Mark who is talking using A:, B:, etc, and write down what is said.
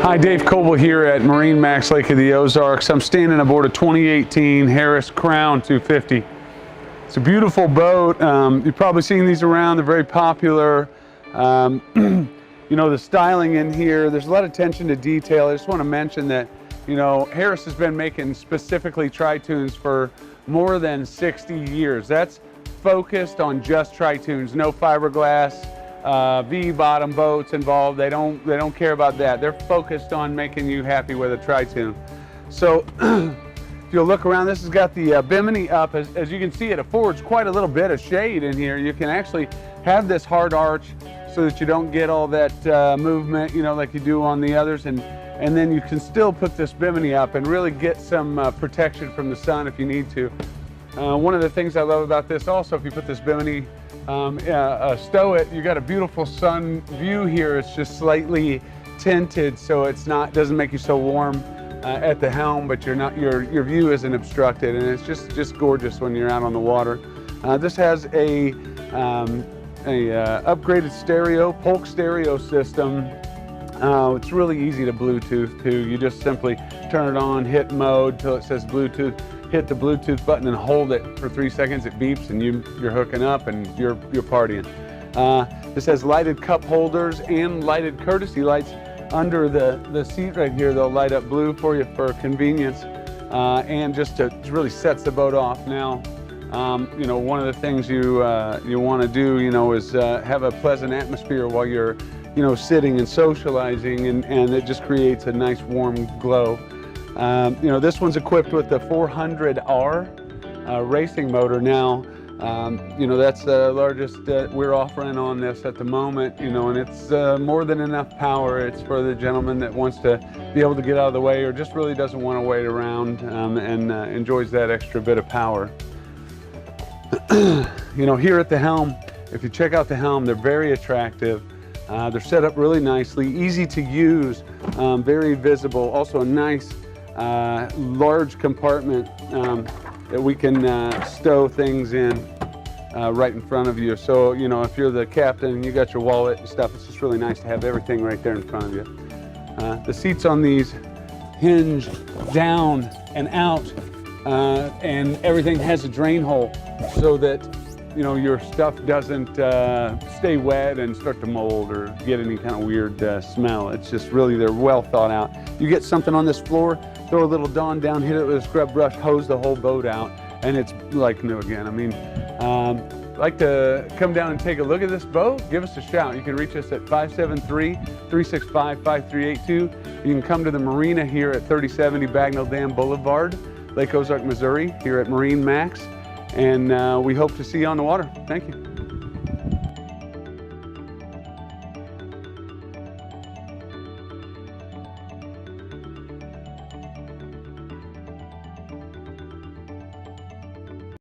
A: Hi, Dave Coble here at MarineMax Lake of the Ozarks. I'm standing aboard a 2018 Harris Crowne 250. It's a beautiful boat. You've probably seen these around. They're very popular. You know, the styling in here, there's a lot of attention to detail. I just want to mention that, you know, Harris has been making specifically tri-tunes for more than 60 years. That's focused on just tri-tunes, no fiberglass, V-bottom boats involved. They don't care about that. They're focused on making you happy with a tri-tune. So if you'll look around, this has got the bimini up. As you can see, it affords quite a little bit of shade in here. You can actually have this hard arch so that you don't get all that movement, you know, like you do on the others. And then you can still put this bimini up and really get some protection from the sun if you need to. One of the things I love about this also, if you put this bimini, stow it, you got a beautiful sun view here. It's just slightly tinted, so it's not, doesn't make you so warm at the helm, but your view isn't obstructed, and it's just gorgeous when you're out on the water. This has a upgraded stereo, Polk stereo system. It's really easy to Bluetooth too. You just simply turn it on, hit mode till it says Bluetooth, hit the Bluetooth button and hold it for 3 seconds. It beeps and you're hooking up and you're partying. This has lighted cup holders and lighted courtesy lights under the seat right here. They'll light up blue for you for convenience, and just to really sets the boat off. Now, you know, one of the things you want to do, you know, is have a pleasant atmosphere while you're, you know, sitting and socializing, and it just creates a nice warm glow. You know, this one's equipped with the 400R racing motor. Now, you know, that's the largest we're offering on this at the moment, you know, and it's more than enough power. It's for the gentleman that wants to be able to get out of the way, or just really doesn't want to wait around, and enjoys that extra bit of power. You know, here at the helm, if you check out the helm, they're very attractive. They're set up really nicely, easy to use, very visible. Also a nice large compartment that we can stow things in right in front of you. So, you know, if you're the captain and you got your wallet and stuff, it's just really nice to have everything right there in front of you. The seats on these hinge down and out, and everything has a drain hole so that, you know, your stuff doesn't stay wet and start to mold or get any kind of weird smell. It's just really, they're well thought out. You get something on this floor, throw a little Dawn down, hit it with a scrub brush, hose the whole boat out, and it's like new again. I mean, like to come down and take a look at this boat, give us a shout. You can reach us at 573-365-5382. You can come to the marina here at 3070 Bagnell Dam Boulevard, Lake Ozark, Missouri, here at MarineMax. And we hope to see you on the water. Thank you.